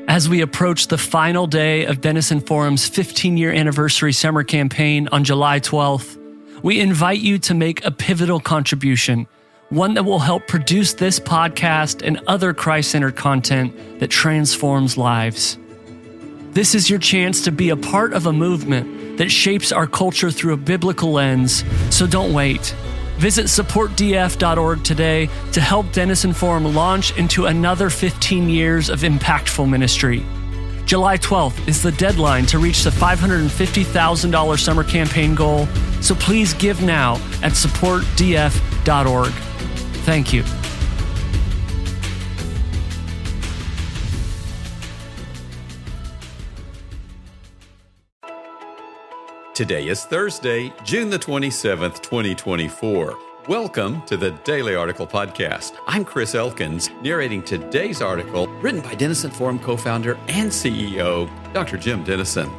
As we approach the final day of Denison Forum's 15-year anniversary summer campaign on July 12th, we invite you to make a pivotal contribution, one that will help produce this podcast and other Christ-centered content that transforms lives. This is your chance to be a part of a movement that shapes our culture through a biblical lens, so don't wait. Visit supportdf.org today to help Denison Forum launch into another 15 years of impactful ministry. July 12th is the deadline to reach the $550,000 summer campaign goal, so please give now at supportdf.org. Thank you. Today is Thursday, June the 27th, 2024. Welcome to the Daily Article Podcast. I'm Chris Elkins, narrating today's article written by Denison Forum co-founder and CEO, Dr. Jim Denison.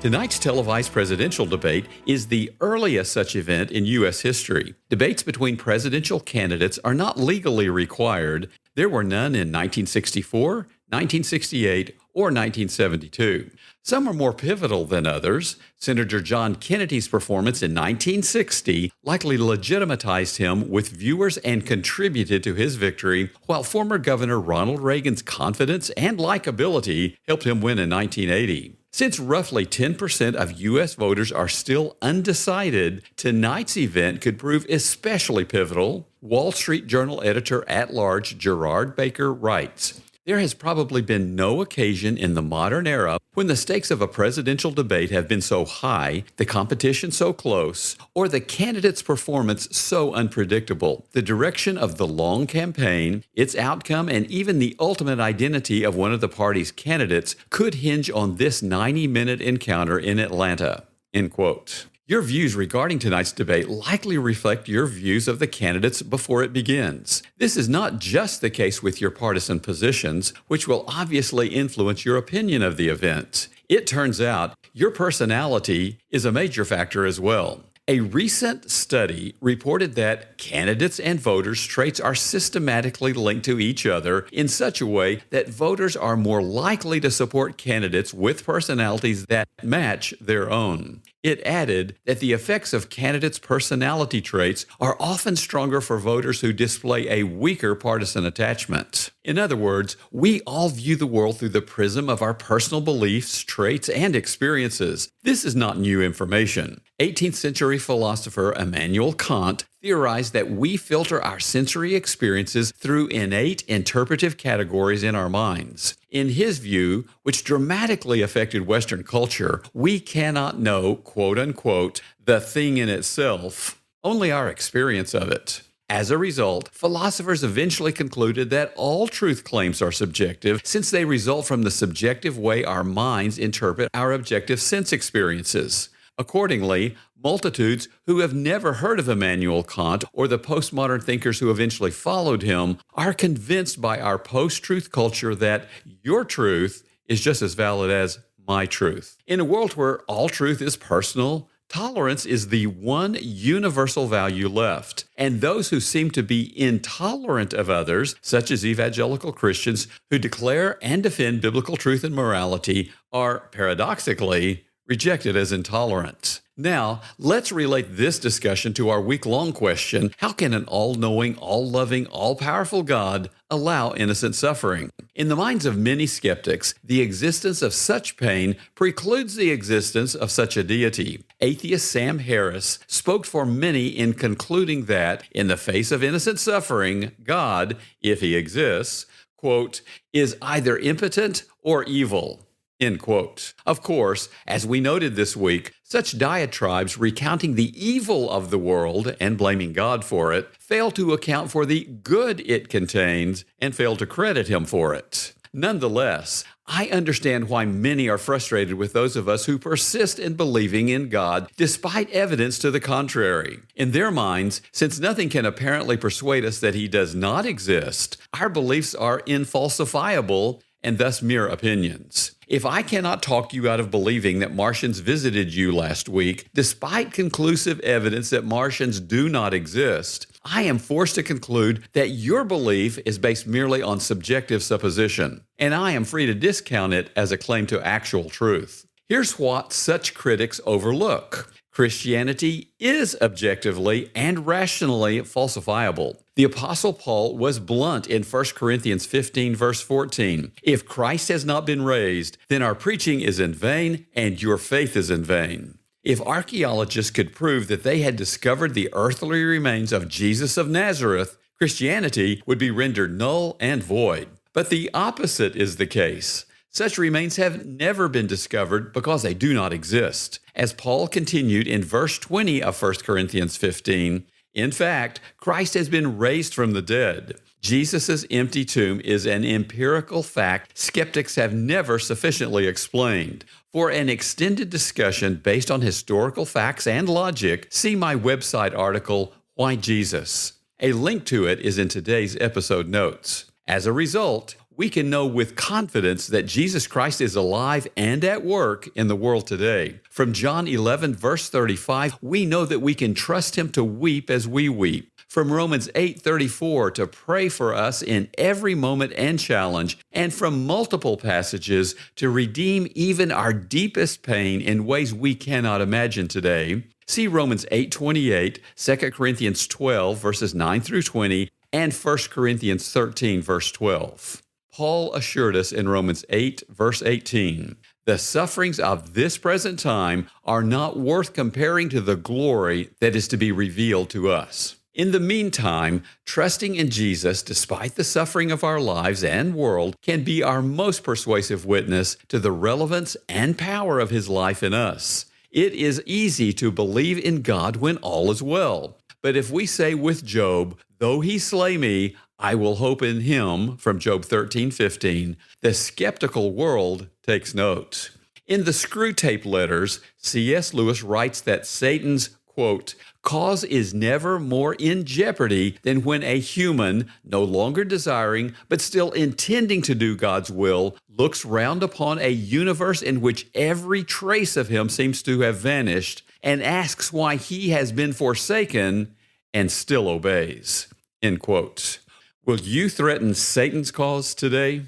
Tonight's televised presidential debate is the earliest such event in U.S. history. Debates between presidential candidates are not legally required. There were none in 1964, 1968, or 1972. Some are more pivotal than others. Senator John Kennedy's performance in 1960 likely legitimatized him with viewers and contributed to his victory, while former Governor Ronald Reagan's confidence and likability helped him win in 1980. Since roughly 10% of U.S. voters are still undecided, tonight's event could prove especially pivotal. Wall Street Journal editor-at-large Gerard Baker writes, "There has probably been no occasion in the modern era when the stakes of a presidential debate have been so high, the competition so close, or the candidate's performance so unpredictable. The direction of the long campaign, its outcome, and even the ultimate identity of one of the party's candidates could hinge on this 90-minute encounter in Atlanta." End quote. Your views regarding tonight's debate likely reflect your views of the candidates before it begins. This is not just the case with your partisan positions, which will obviously influence your opinion of the event. It turns out your personality is a major factor as well. A recent study reported that candidates and voters' traits are systematically linked to each other in such a way that voters are more likely to support candidates with personalities that match their own. It added that the effects of candidates' personality traits are often stronger for voters who display a weaker partisan attachment. In other words, we all view the world through the prism of our personal beliefs, traits, and experiences. This is not new information. 18th century philosopher Immanuel Kant theorized that we filter our sensory experiences through innate interpretive categories in our minds. In his view, which dramatically affected Western culture, we cannot know, quote unquote, the thing in itself, only our experience of it. As a result, philosophers eventually concluded that all truth claims are subjective since they result from the subjective way our minds interpret our objective sense experiences. Accordingly, multitudes who have never heard of Immanuel Kant or the postmodern thinkers who eventually followed him are convinced by our post-truth culture that your truth is just as valid as my truth. In a world where all truth is personal, tolerance is the one universal value left. And those who seem to be intolerant of others, such as evangelical Christians who declare and defend biblical truth and morality, are paradoxically rejected as intolerant. Now, let's relate this discussion to our week-long question: how can an all-knowing, all-loving, all-powerful God allow innocent suffering? In the minds of many skeptics, the existence of such pain precludes the existence of such a deity. Atheist Sam Harris spoke for many in concluding that, in the face of innocent suffering, God, if he exists, quote, is either impotent or evil. End quote. Of course, as we noted this week, such diatribes recounting the evil of the world and blaming God for it fail to account for the good it contains and fail to credit him for it. Nonetheless, I understand why many are frustrated with those of us who persist in believing in God despite evidence to the contrary. In their minds, since nothing can apparently persuade us that he does not exist, our beliefs are infalsifiable and thus mere opinions. If I cannot talk you out of believing that Martians visited you last week, despite conclusive evidence that Martians do not exist, I am forced to conclude that your belief is based merely on subjective supposition, and I am free to discount it as a claim to actual truth. Here's what such critics overlook. Christianity is objectively and rationally falsifiable. The Apostle Paul was blunt in 1 Corinthians 15, verse 14. If Christ has not been raised, then our preaching is in vain and your faith is in vain. If archaeologists could prove that they had discovered the earthly remains of Jesus of Nazareth, Christianity would be rendered null and void. But the opposite is the case. Such remains have never been discovered because they do not exist. As Paul continued in verse 20 of 1 Corinthians 15, in fact, Christ has been raised from the dead. Jesus' empty tomb is an empirical fact skeptics have never sufficiently explained. For an extended discussion based on historical facts and logic, see my website article, Why Jesus? A link to it is in today's episode notes. As a result, we can know with confidence that Jesus Christ is alive and at work in the world today. From John 11, verse 35, we know that we can trust him to weep as we weep. From Romans 8:34, to pray for us in every moment and challenge, and from multiple passages to redeem even our deepest pain in ways we cannot imagine today. See Romans 8:28, 2 Corinthians 12, verses 9 through 20, and 1 Corinthians 13, verse 12. Paul assured us in Romans 8, verse 18, the sufferings of this present time are not worth comparing to the glory that is to be revealed to us. In the meantime, trusting in Jesus despite the suffering of our lives and world can be our most persuasive witness to the relevance and power of his life in us. It is easy to believe in God when all is well. But if we say with Job, though he slay me, I will hope in him, from Job 13:15, the skeptical world takes note. In the Screwtape Letters, C.S. Lewis writes that Satan's, quote, cause is never more in jeopardy than when a human, no longer desiring, but still intending to do God's will, looks round upon a universe in which every trace of him seems to have vanished and asks why he has been forsaken and still obeys, end quote. Will you threaten Satan's cause today?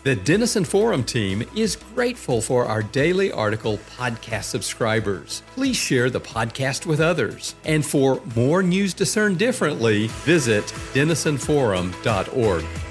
The Denison Forum team is grateful for our daily article podcast subscribers. Please share the podcast with others. And for more news discerned differently, visit denisonforum.org.